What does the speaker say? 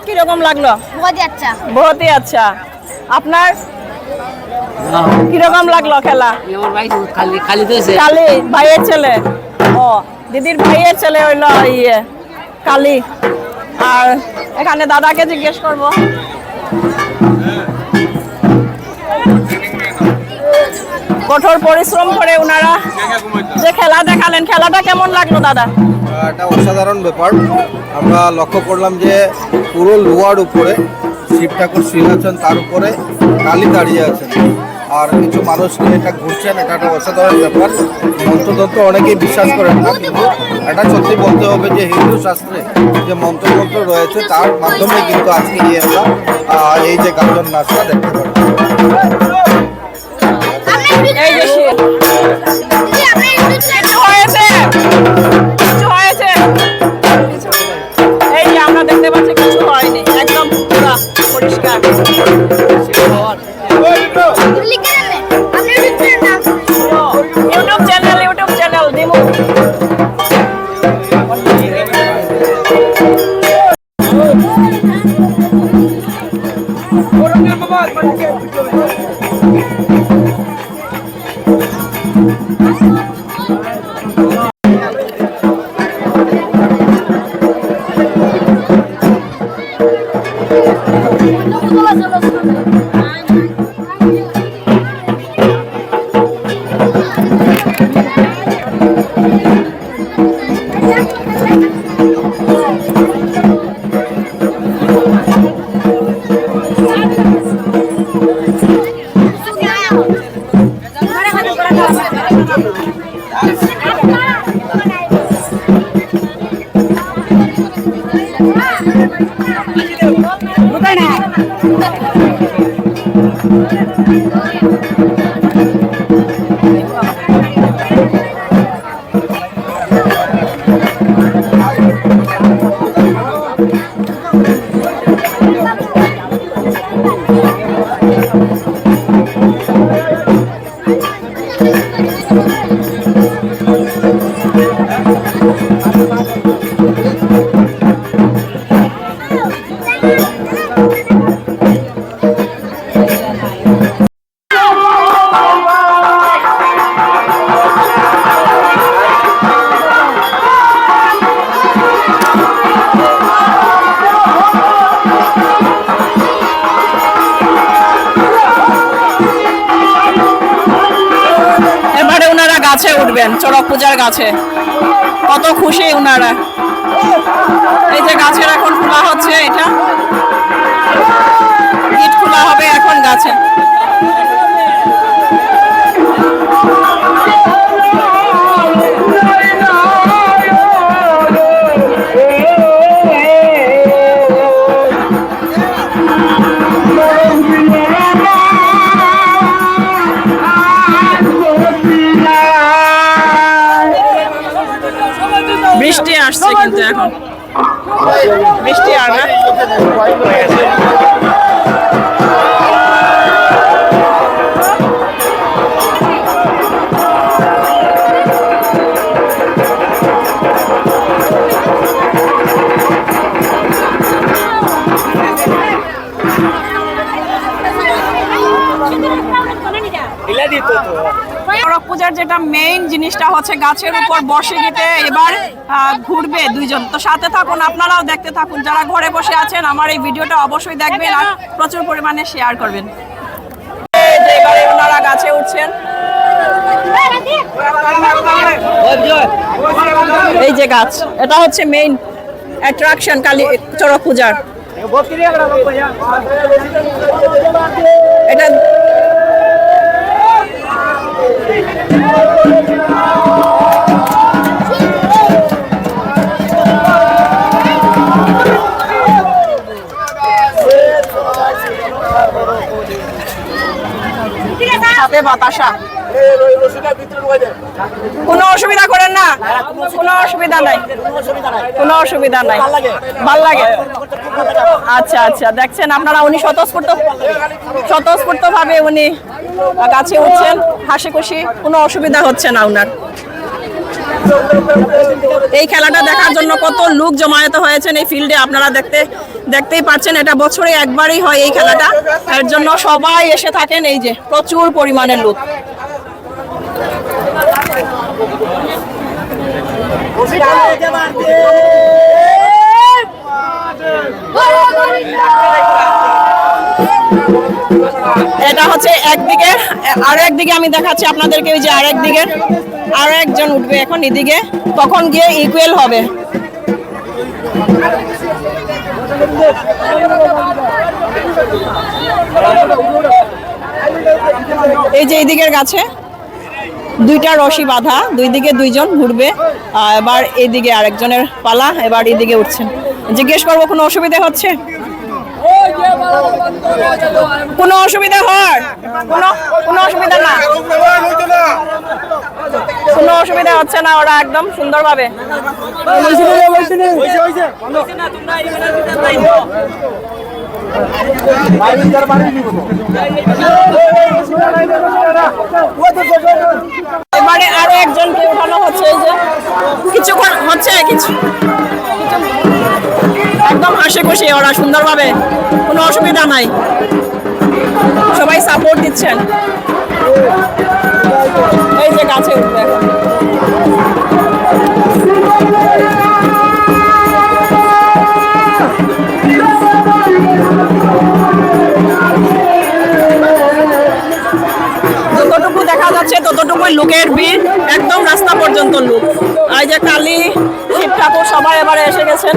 কিরকম লাগলো? বহুত হি আচ্ছা। আপনার কিরকম লাগলো খেলা? কালী ভাইয়ের ছেলে, ও দিদির ভাইয়ের ছেলে হইলো ইয়ে কালী। আর এখানে দাদাকে জিজ্ঞেস করবো, কঠোর পরিশ্রম করে উনারা যে খেলা দেখালেন, খেলাটা কেমন লাগলো দাদা? একটা অসাধারণ ব্যাপার। আমরা লক্ষ্য করলাম যে পুরো লোহার উপরে শিব ঠাকুর সিংহাসন, তার উপরে কালী দাঁড়িয়ে আছেন আর কিছু মানুষ এটা ঘুরছেন। এটা একটা অসাধারণ ব্যাপার। মন্ত্রতন্ত্র অনেকেই বিশ্বাস করেন না, কিন্তু এটা সত্যি বলতে হবে যে হিন্দু শাস্ত্রে যে মন্ত্রতন্ত্র রয়েছে তার মাধ্যমে কিন্তু আজকে এই যে গাজন নাচটা দেখতে পাচ্ছি। এই যে আমরা দেখতে পাচ্ছি কিছু হয়নি, একদম পুরো পরিষ্কার। ইউটিউব চ্যানেল দিমু। গাছে উঠবেন, চড়ক পূজার গাছে। কত খুশি উনারা। এই যে গাছের এখন খোলা হচ্ছে, এটা ইট খোলা হবে এখন গাছে। কিন্তু এখন বৃষ্টি আর না। চড়ক পূজার যেটা মেইন জিনিসটা হচ্ছে গাছের উপর বসে গিয়ে এবার ঘুরবে দুইজন। তো সাথে থাকুন, আপনারাও দেখতে থাকুন। যারা ঘরে বসে আছেন আমার এই ভিডিওটা অবশ্যই দেখবেন আর প্রচুর পরিমাণে শেয়ার করবেন। এবারে ওনারা গাছে উঠছেন। এই যে গাছ, এটা হচ্ছে মেইন অ্যাট্রাকশন কালী চড়ক পূজার। এটা হাতে বাতাসা, কোনো অসুবিধা করেন না, কোনো অসুবিধা নাই, কোনো অসুবিধা নাই, ভাল লাগে। আচ্ছা আচ্ছা, দেখছেন আপনারা উনি স্বতঃস্ফূর্ত ভাবে উনি গাছে উঠছেন, হাসি খুশি, কোনো অসুবিধা হচ্ছে না উনার। এই খেলাটা দেখার জন্য কত লোক জমায়েত হয়েছেন এই ফিল্ডে, আপনারা দেখতেই পাচ্ছেন। এটা বছরে একবারই হয় এই খেলাটা, এর জন্য সবাই এসে থাকেন। এই যে প্রচুর পরিমাণের লোক। এটা হচ্ছে একদিকে, আর একদিকে আমি দেখাচ্ছি আপনাদেরকে। ওই যে আর একদিকে আর একজন উঠবে এখন এদিকে, তখন গিয়ে ইকুয়াল হবে। এই যে এইদিকের গাছে দুইটা রশি বাঁধা, দুই দিকে দুইজন ঘুরবে। এবার এইদিকে আরেকজনের পালা, এবার এইদিকে উঠছেন। জিজ্ঞেস করবো কোনো অসুবিধা হচ্ছে? কোনো অসুবিধা হয়? কোনো অসুবিধা না, কোনো অসুবিধা হচ্ছে না, ওরা একদম সুন্দরভাবে। এবারে আরো একজনকে উঠানো হচ্ছে। এই যে কিছুক্ষণ হচ্ছে, কিছু একদম হাসি খুশি ওরা সুন্দরভাবে, কোনো অসুবিধা নাই, সবাই সাপোর্ট দিচ্ছেন। এই যে গাছে উঠবে এখন। যতটুকু দেখা যাচ্ছে ততটুকুই লোকের ভিড়, একদম রাস্তা পর্যন্ত লোক। এই যে কালী, শিব ঠাকুর সবাই এবারে এসে গেছেন।